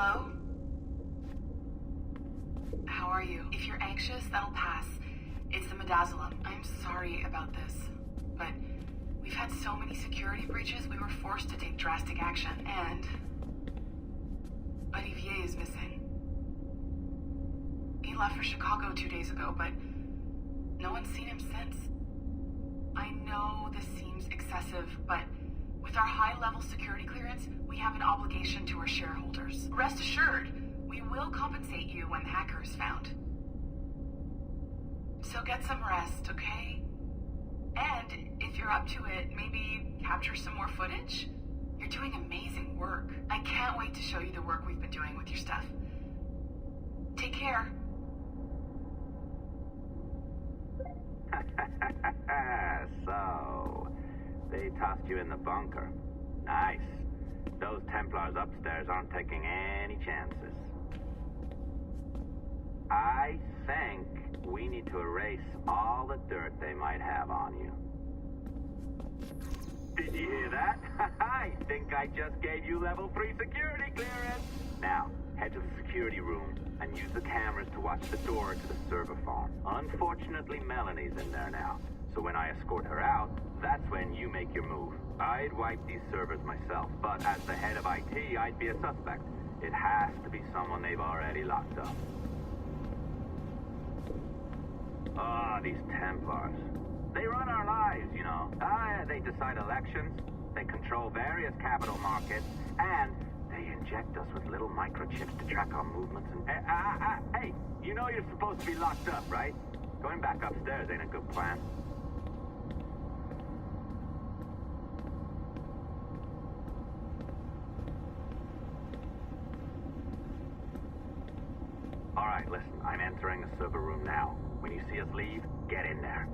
Hello? How are you? If you're anxious, that'll pass. It's the midazolam. I'm sorry about this, but we've had so many security breaches, we were forced to take drastic action, and Olivier is missing. He left for Chicago 2 days ago, but no one's seen him since. I know this seems excessive, but with our high-level security clearance, we have an obligation to our shareholders. Rest assured, we will compensate you when the hacker is found. So get some rest, okay? And if you're up to it, maybe capture some more footage? You're doing amazing work. I can't wait to show you the work we've been doing with your stuff. Take care. So, they tossed you in the bunker. Nice. Those Templars upstairs aren't taking any chances. I think we need to erase all the dirt they might have on you. Did you hear that? I think I just gave you level 3 security clearance. Now, head to the security room and use the cameras to watch the door to the server farm. Unfortunately, Melanie's in there now. So when I escort her out, that's when you make your move. I'd wipe these servers myself, but as the head of IT, I'd be a suspect. It has to be someone they've already locked up. Ah, these Templars. They run our lives, you know. They decide elections, they control various capital markets, and they inject us with little microchips to track our movements and... Hey, you know you're supposed to be locked up, right? Going back upstairs ain't a good plan. All right, listen, I'm entering the server room now. When you see us leave, get in there.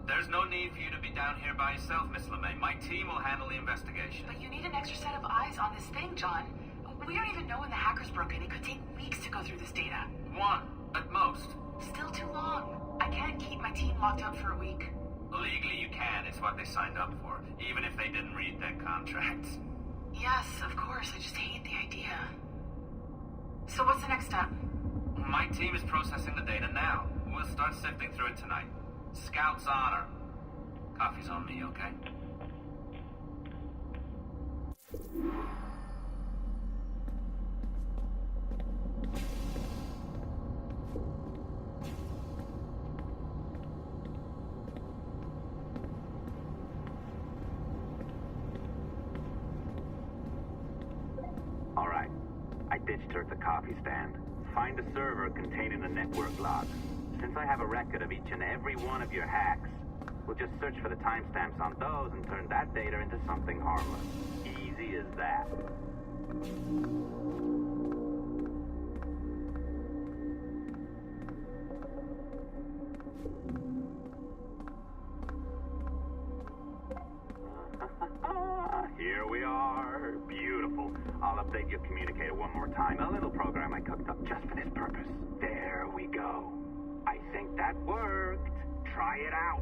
There's no need for you to be down here by yourself, Miss LeMay. My team will handle the investigation. But you need an extra set of eyes on this thing, John. We don't even know when the hacker's broken. It could take weeks to go through this data. 1, at most. Still too long. I can't keep my team locked up for a week. Legally you can. It's what they signed up for, even if they didn't read their contracts. Yes, of course. I just hate the idea. So what's the next step? My team is processing the data now. We'll start sifting through it tonight. Scout's honor. Coffee's on me, okay? All right. I ditched her at the coffee stand. Find a server containing the network logs. Since I have a record of each and every one of your hacks, we'll just search for the timestamps on those and turn that data into something harmless. Easy as that. Here we are. Beautiful. I'll update your communicator one more time. A little program I cooked up just for this purpose. There we go. I think that worked. Try it out.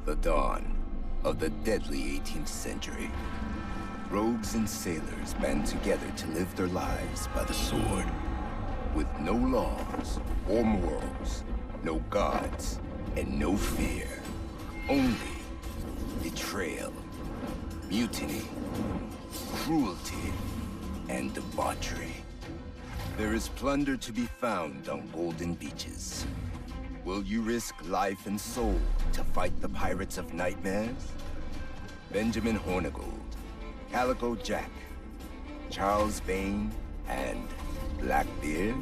The dawn of the deadly 18th century. Rogues and sailors band together to live their lives by the sword. With no laws or morals, no gods, and no fear. Only betrayal, mutiny, cruelty, and debauchery. There is plunder to be found on golden beaches. Will you risk life and soul to fight the pirates of nightmares? Benjamin Hornigold, Calico Jack, Charles Vane, and Blackbeard?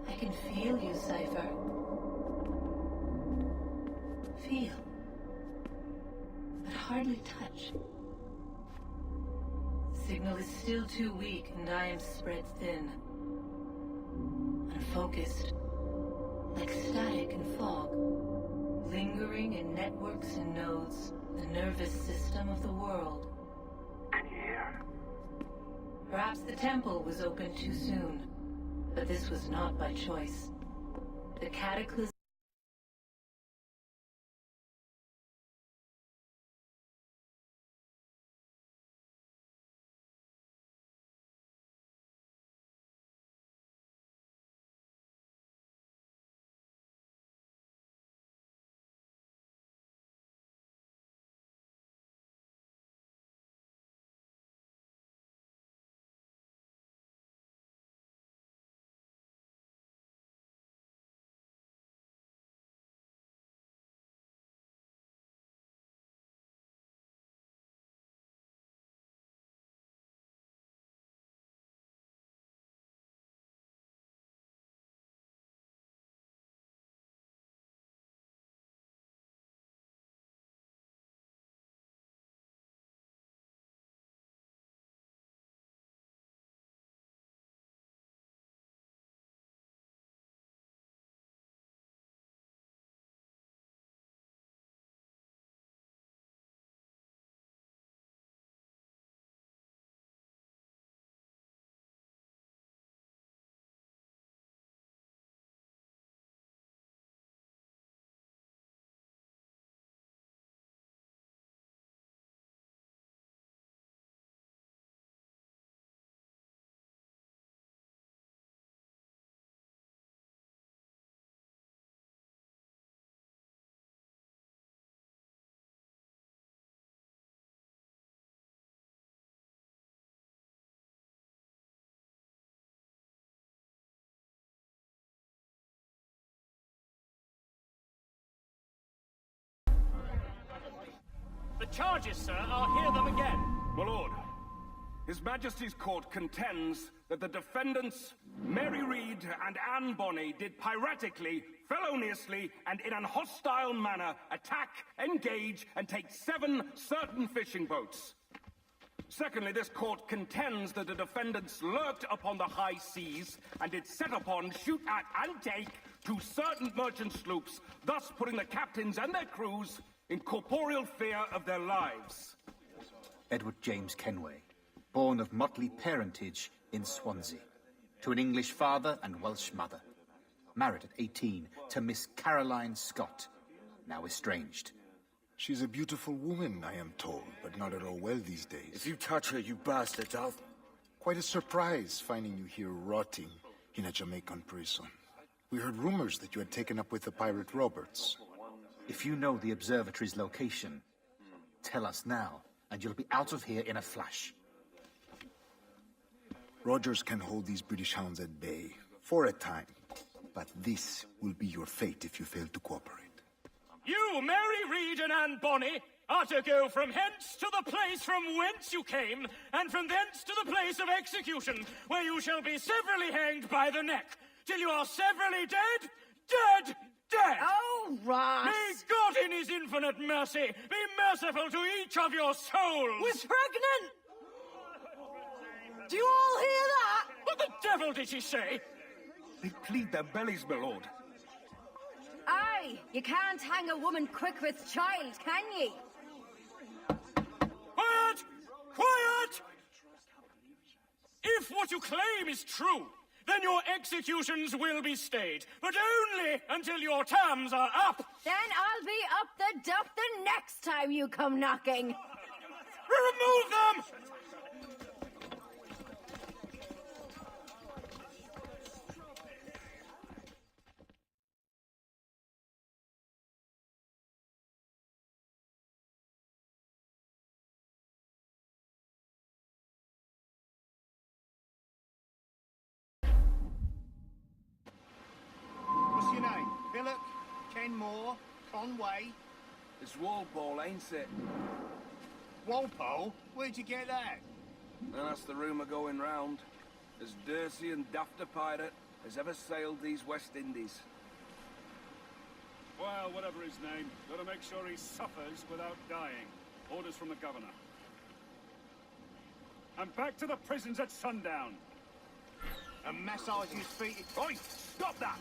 I can feel you, Cypher. Feel. But hardly touch. Signal is still too weak, and I am spread thin. Unfocused. Like static and fog. Lingering in networks and nodes. The nervous system of the world. Can you hear? Perhaps the temple was opened too soon. But this was not by choice. The cataclysm The charges, sir, I'll hear them again. My lord, His Majesty's court contends that the defendants, Mary Reed and Anne Bonny, did piratically, feloniously, and in an hostile manner attack, engage, and take 7 certain fishing boats. Secondly, this court contends that the defendants lurked upon the high seas and did set upon, shoot at, and take 2 certain merchant sloops, thus putting the captains and their crews in corporeal fear of their lives. Edward James Kenway, born of motley parentage in Swansea, to an English father and Welsh mother. Married at 18 to Miss Caroline Scott, now estranged. She's a beautiful woman, I am told, but not at all well these days. If you touch her, you bastards, I'll... Quite a surprise finding you here rotting in a Jamaican prison. We heard rumors that you had taken up with the pirate Roberts. If you know the observatory's location, tell us now, and you'll be out of here in a flash. Rogers can hold these British hounds at bay, for a time. But this will be your fate if you fail to cooperate. You, Mary Reed and Anne Bonny, are to go from hence to the place from whence you came, and from thence to the place of execution, where you shall be severally hanged by the neck, till you are severally dead, dead, dead! Oh, Ross! May God in his infinite mercy be merciful to each of your souls! We're pregnant! Do you all hear that? What the devil did she say? They plead their bellies, my lord. Aye, you can't hang a woman quick with child, can ye? Quiet! Quiet! If what you claim is true, then your executions will be stayed, but only until your terms are up. Then I'll be up the dup the next time you come knocking. Remove them! What's your name? Billock? Kenmore? Conway? It's Walpole, ain't it? Walpole? Where'd you get that? And that's the rumour going round. As dirty and daft a pirate as ever sailed these West Indies. Well, whatever his name, gotta make sure he suffers without dying. Orders from the governor. And back to the prisons at sundown. And massage his feet. Oi! Stop that!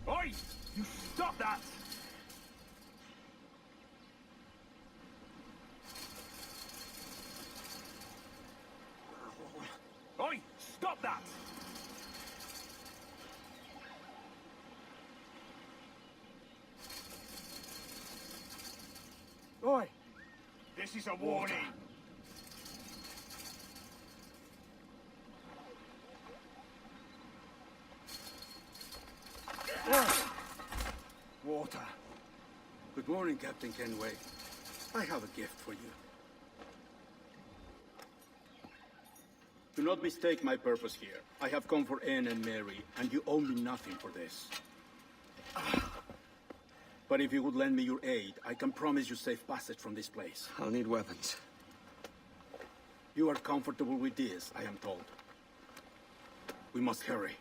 Oi! You stop that! Oi! Stop that! Oi! This is a warning. Water. Good morning, Captain Kenway. I have a gift for you. Do not mistake my purpose here. I have come for Anne and Mary, and you owe me nothing for this. But if you would lend me your aid, I can promise you safe passage from this place. I'll need weapons. You are comfortable with this, I am told. We must hurry.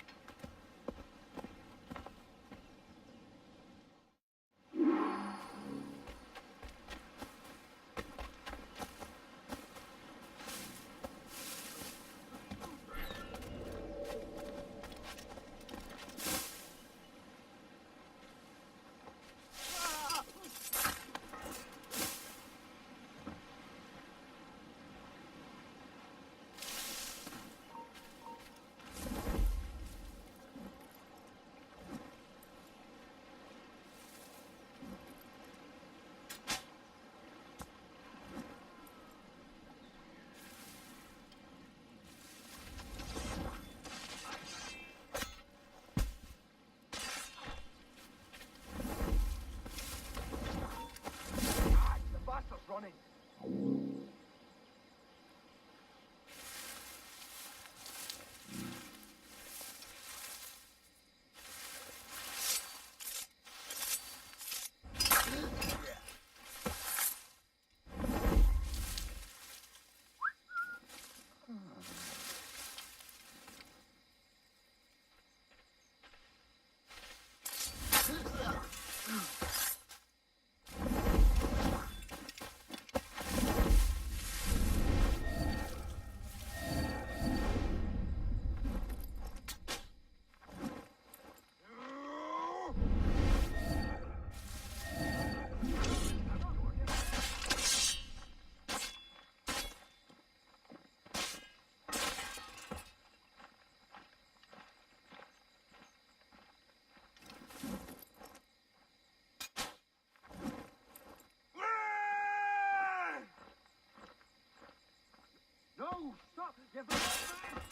No! Stop! You're the wrong man!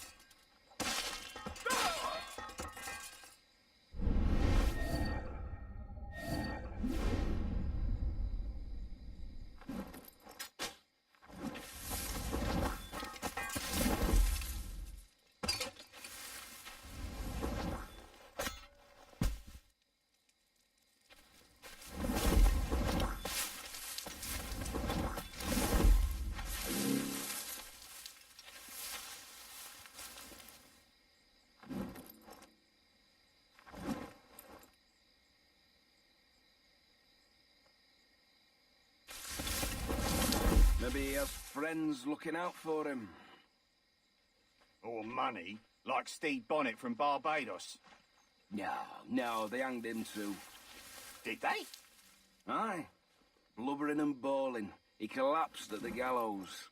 Maybe he has friends looking out for him. Or money, like Steve Bonnet from Barbados. No, they hanged him too. Did they? Aye. Blubbering and bawling. He collapsed at the gallows.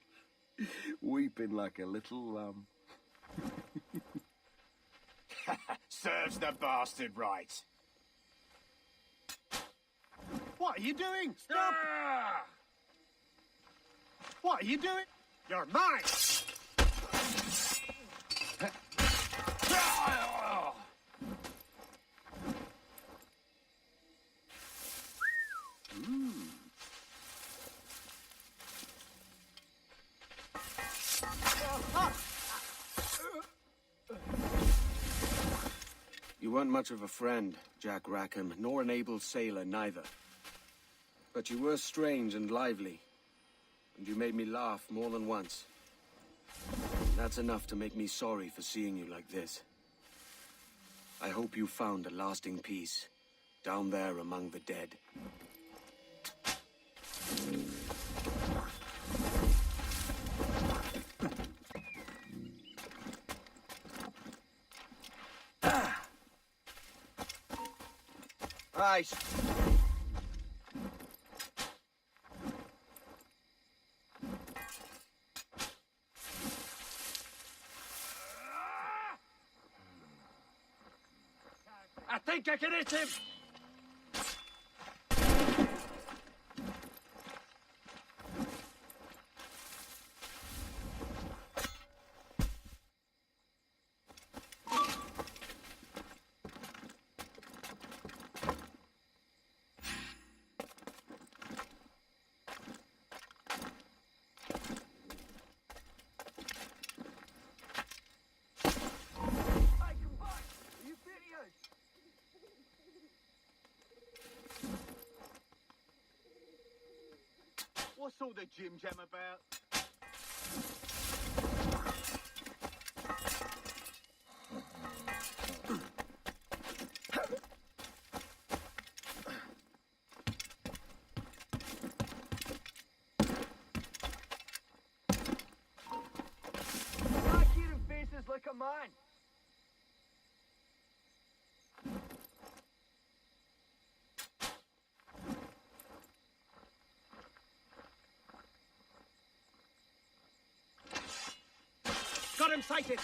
Weeping like a little lamb. Serves the bastard right. What are you doing? Stop! What are you doing? You're mine! You weren't much of a friend, Jack Rackham, nor an able sailor neither. But you were strange and lively, and you made me laugh more than once. That's enough to make me sorry for seeing you like this. I hope you found a lasting peace, down there among the dead. Right. I think I can hit him! What's all the Jim Jam about? Start getting faces like a man! Got him sighted!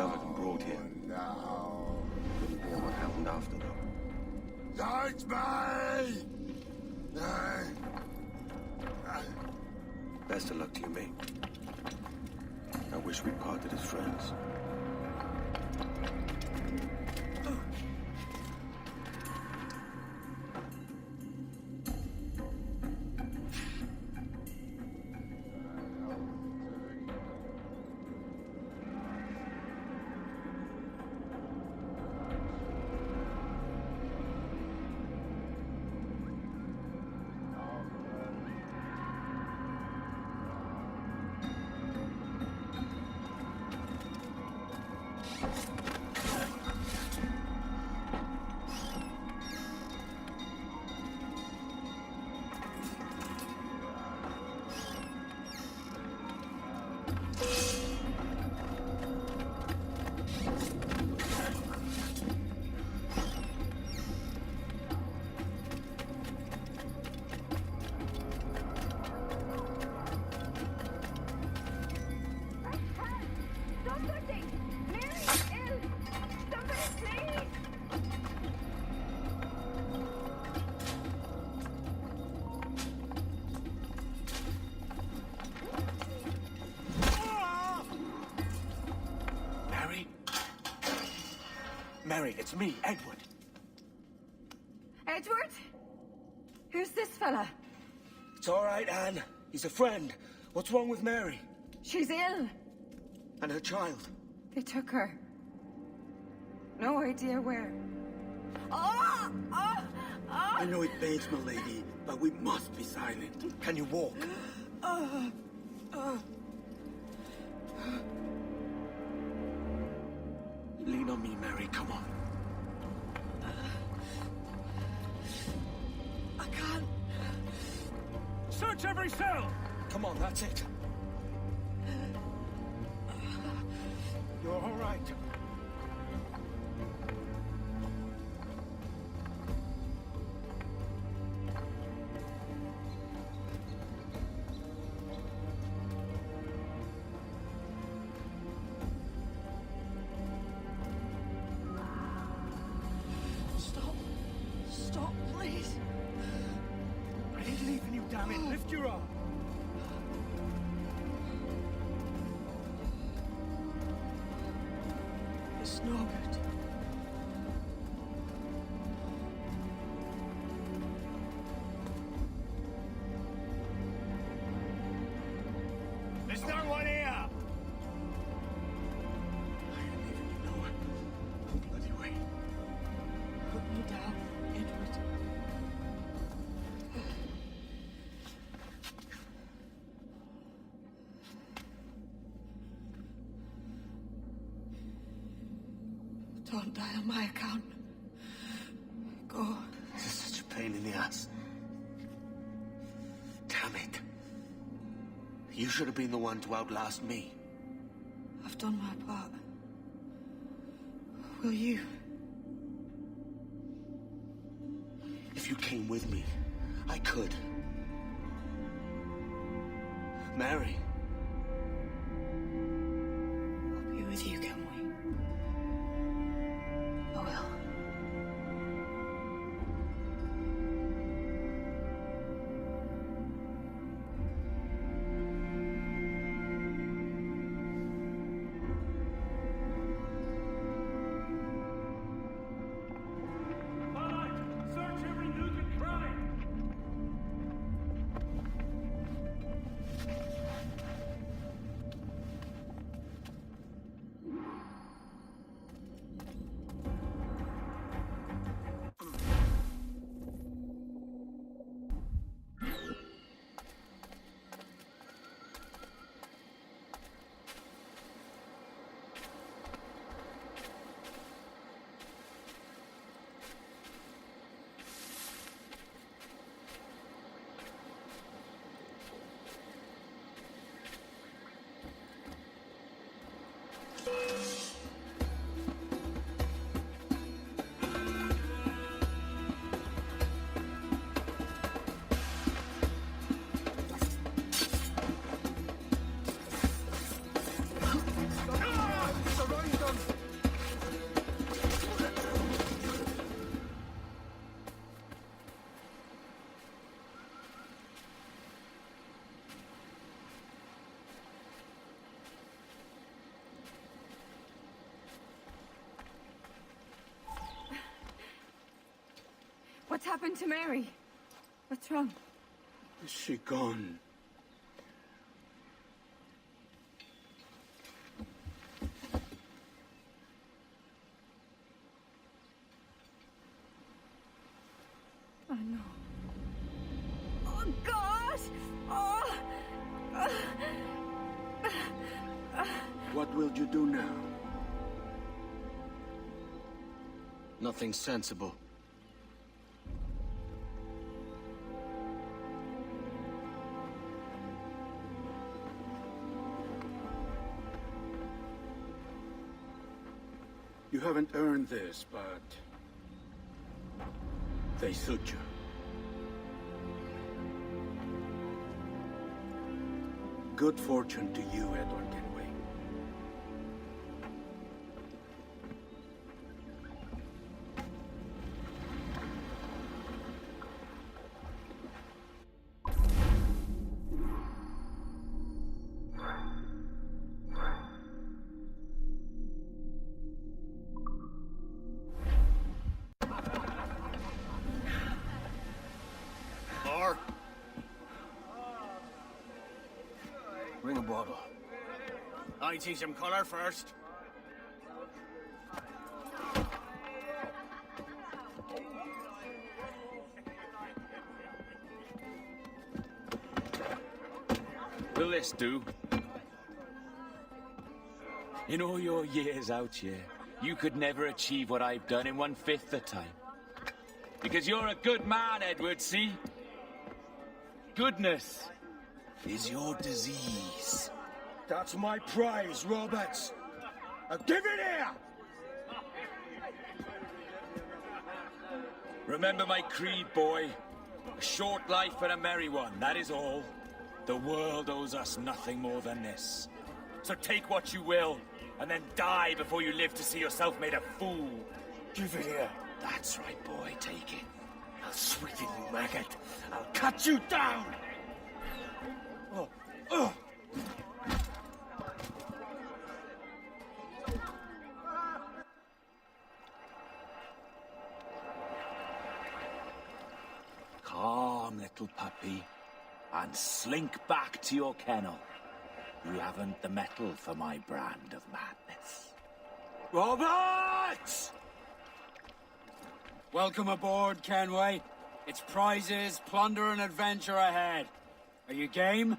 discovered and brought here. No. Couldn't hear what happened after, though. Don't me! Best of luck to you, mate. I wish we'd parted as friends. Mary, it's me, Edward. Edward? Who's this fella? It's all right, Anne. He's a friend. What's wrong with Mary? She's ill. And her child? They took her. No idea where. Oh! Oh! Oh! I know it pains my lady, but we must be silent. Can you walk? Lean on me, Mary. Come on. I can't. Search every cell! Come on, that's it. You're all right. Stop, please. I ain't leaving you, damn it. Lift your arm. It's no good. There's no one here! I ain't leaving you nowhere. No bloody way. Put me down, Edward. Don't die on my account. Go. This is such a pain in the ass. Damn it. You should have been the one to outlast me. I've done my part. Will you? If you came with me, I could. Mary. I'll be with you, can we? I will. Search every nook and cranny! What's happened to Mary? What's wrong? Is she gone? Oh no. Oh God! Oh! What will you do now? Nothing sensible. You haven't earned this, but they suit you. Good fortune to you, Edward Kenway. More? Bring a bottle. I see some color first. Will this do? In all your years out here, you could never achieve what I've done in 1/5 the time. Because you're a good man, Edward, see? Goodness is your disease. That's my prize, Roberts. Give it here! Remember my creed, boy. A short life and a merry one, that is all. The world owes us nothing more than this. So take what you will, and then die before you live to see yourself made a fool. Give it here. That's right, boy, take it. I'll sweeten you, maggot. I'll cut you down! Oh, oh. Calm, little puppy, and slink back to your kennel. You haven't the mettle for my brand of madness. Roberts! Welcome aboard, Kenway. It's prizes, plunder, and adventure ahead. Are you game?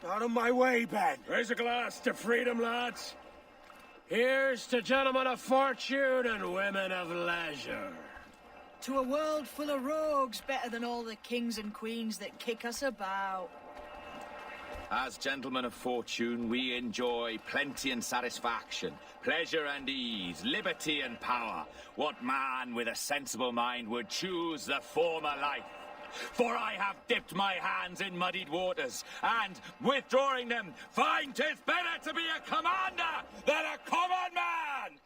Out of my way, Ben. Raise a glass to freedom, lads. Here's to gentlemen of fortune and women of leisure. To a world full of rogues, better than all the kings and queens that kick us about. As gentlemen of fortune, we enjoy plenty and satisfaction, pleasure and ease, liberty and power. What man with a sensible mind would choose the former life? For I have dipped my hands in muddied waters, and, withdrawing them, find 'tis better to be a commander than a common man!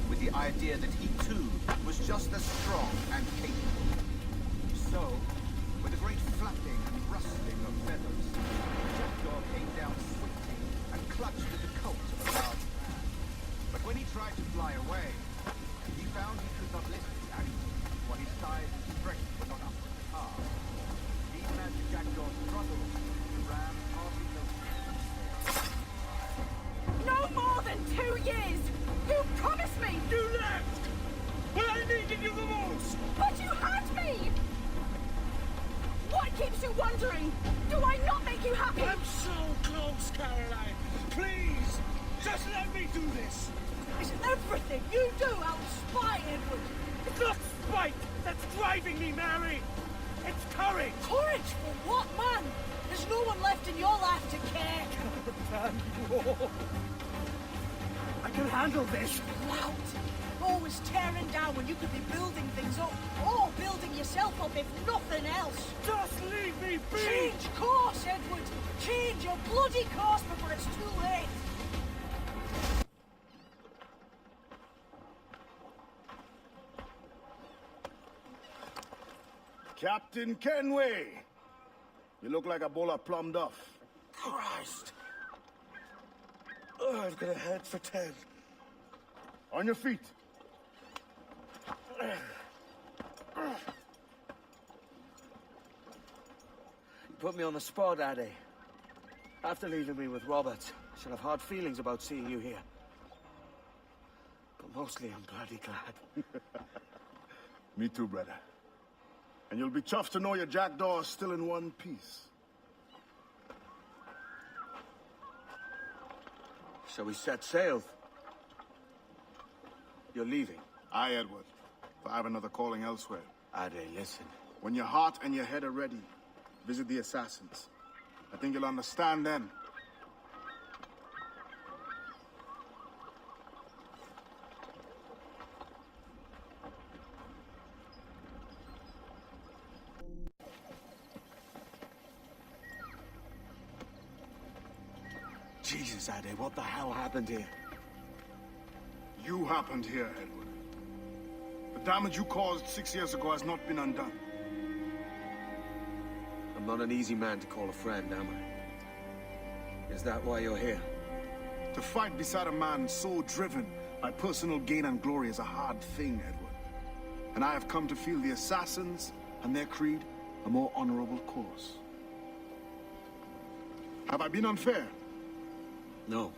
With the idea that he too was just as strong and capable. So, with a great flapping and rustling of feathers, the jackdaw came down swiftly and clutched at the coat of a large man. But when he tried to fly away, he found he could not lift his axe, for his size and strength were not up to the task. Even as the jackdaw struggled, the ram hardly noticed. No more than 2 years! You promised me! You left! When I needed you the most! But you had me! What keeps you wondering? Do I not make you happy? I'm so close, Caroline! Please, me do this? Is everything you do out spy, Edward? It's not spite that's driving me, Mary. It's courage. Courage for what, man? There's no one left in your life to care. I can handle this. Loud. Always tearing down when you could be building things up. Or building yourself up, if nothing else. Just leave me be. Change course, Edward. Change your bloody course before it's too late. Captain Kenway! You look like a bowl of plum duff. Christ! Oh, I've got a head for 10. On your feet. You put me on the spot, Addy. After leaving me with Robert, I should have hard feelings about seeing you here. But mostly I'm bloody glad. Me too, brother. And you'll be chuffed to know your jackdaw is still in one piece. Shall we set sail? You're leaving? Aye, Edward. But I have another calling elsewhere. Addy, listen. When your heart and your head are ready, visit the assassins. I think you'll understand then. Jesus, Addy, what the hell happened here? You happened here, Edward. The damage you caused 6 years ago has not been undone. I'm not an easy man to call a friend, am I? Is that why you're here? To fight beside a man so driven by personal gain and glory is a hard thing, Edward. And I have come to feel the assassins and their creed a more honorable cause. Have I been unfair? No.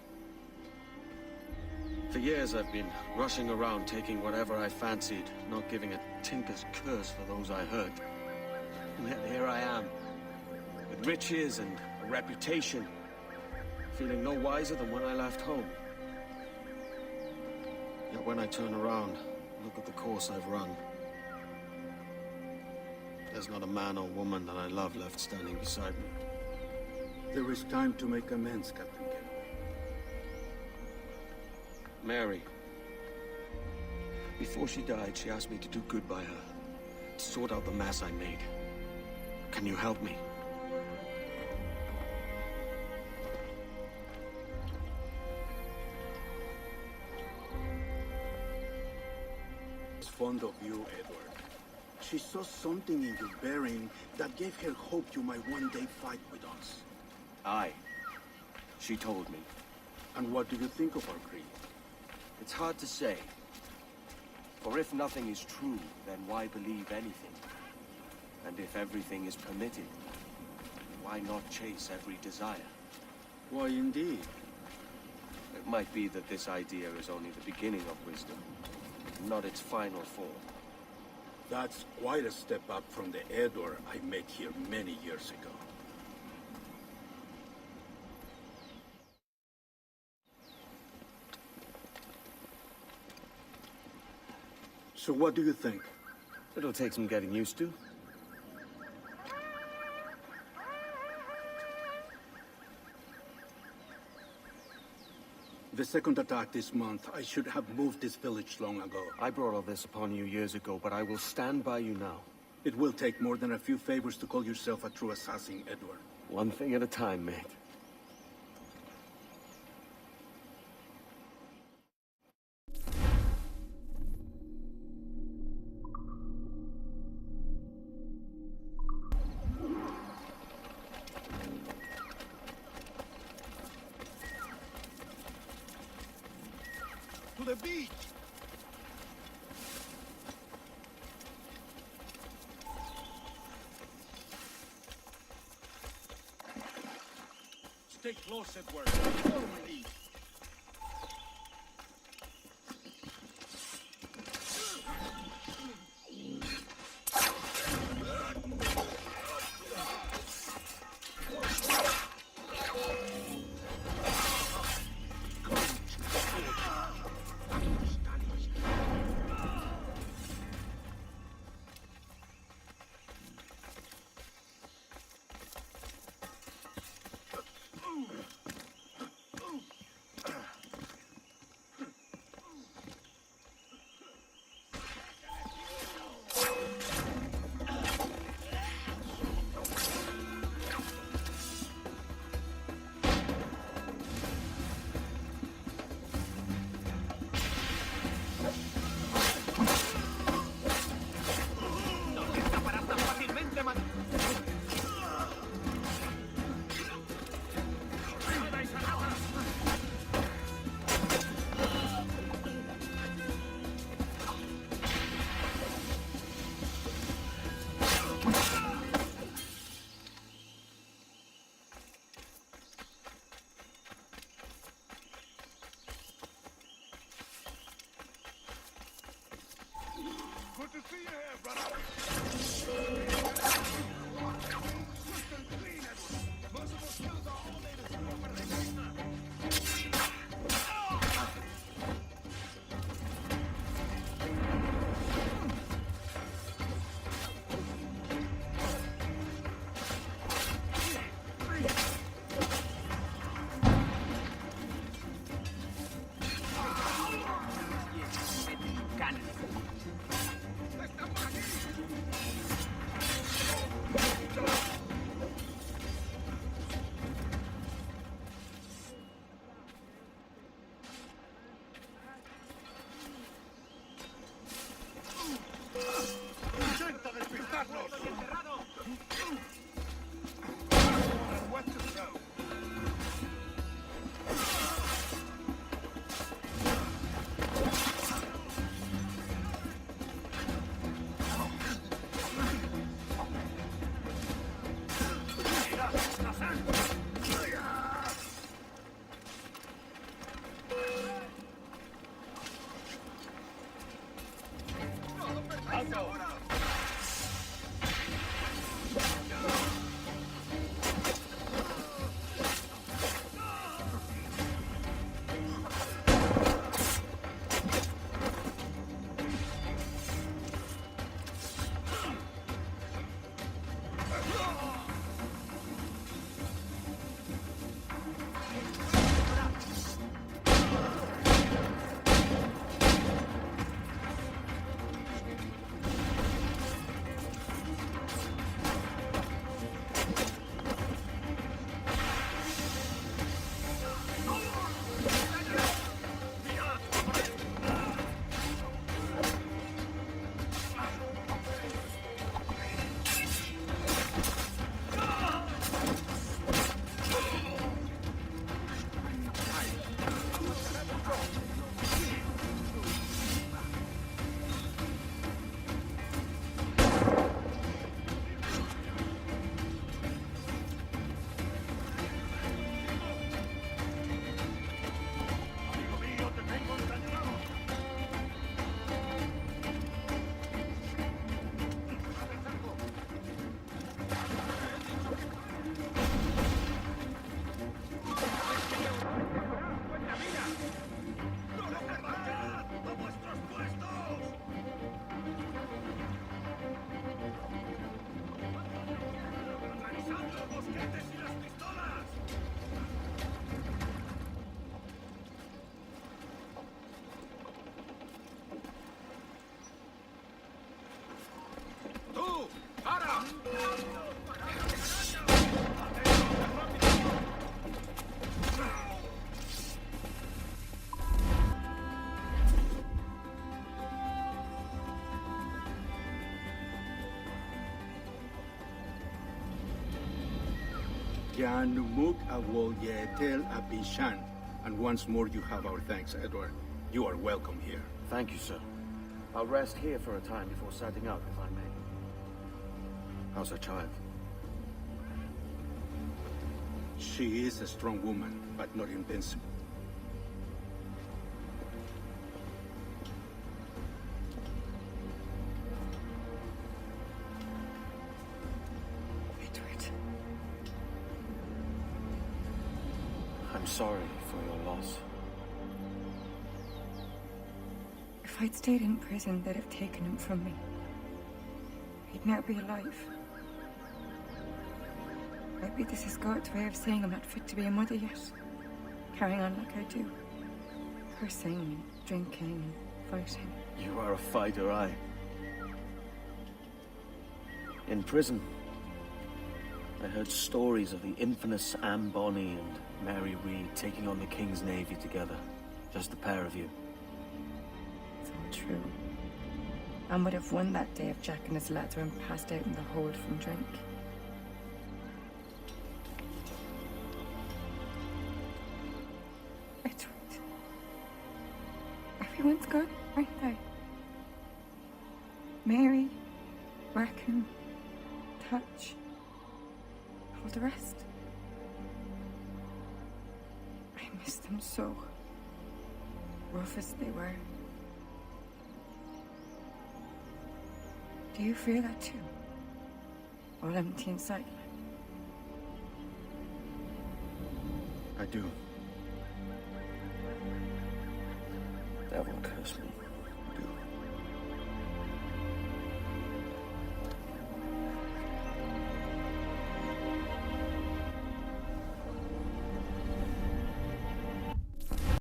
For years I've been rushing around taking whatever I fancied, not giving a tinker's curse for those I hurt. And yet here I am, with riches and a reputation, feeling no wiser than when I left home. Yet when I turn around, look at the course I've run, there's not a man or woman that I love left standing beside me. There is time to make amends, Captain Kenway. Mary. Before she died, she asked me to do good by her, to sort out the mess I made. Can you help me? She's fond of you, Edward. She saw something in your bearing that gave her hope you might one day fight with us. Aye. She told me. And what do you think of our creed? It's hard to say. For if nothing is true, then why believe anything? And if everything is permitted, why not chase every desire? Why, indeed. It might be that this idea is only the beginning of wisdom, not its final form. That's quite a step up from the Edward I met here many years ago. So what do you think? It'll take some getting used to. The second attack this month, I should have moved this village long ago. I brought all this upon you years ago, but I will stand by you now. It will take more than a few favors to call yourself a true assassin, Edward. One thing at a time, mate. To the beach! Stay close, Edward. Follow my lead. to see you here, brother. Most of us kills are all made of steel, but they taste Yanumuk Awoyetel Abishan. And once more, you have our thanks, Edward. You are welcome here. Thank you, sir. I'll rest here for a time before setting out, if I may. How's her child? She is a strong woman, but not invincible. I'm sorry for your loss. If I'd stayed in prison, they'd have taken him from me. He'd now be alive. Maybe this is God's way of saying I'm not fit to be a mother yet. Carrying on like I do. Cursing and drinking and fighting. You are a fighter, aye. In prison, I heard stories of the infamous Anne Bonny and Mary Reed taking on the King's Navy together. Just the pair of you. It's all true. Anne would have won that day if Jack and his lads weren't passed out in the hold from drink. Edward. Everyone's gone, aren't they? Mary, Rackham, Touch, all the rest. I miss them so. Rough as they were. Do you feel that too? All empty inside? I do. Devil curse me.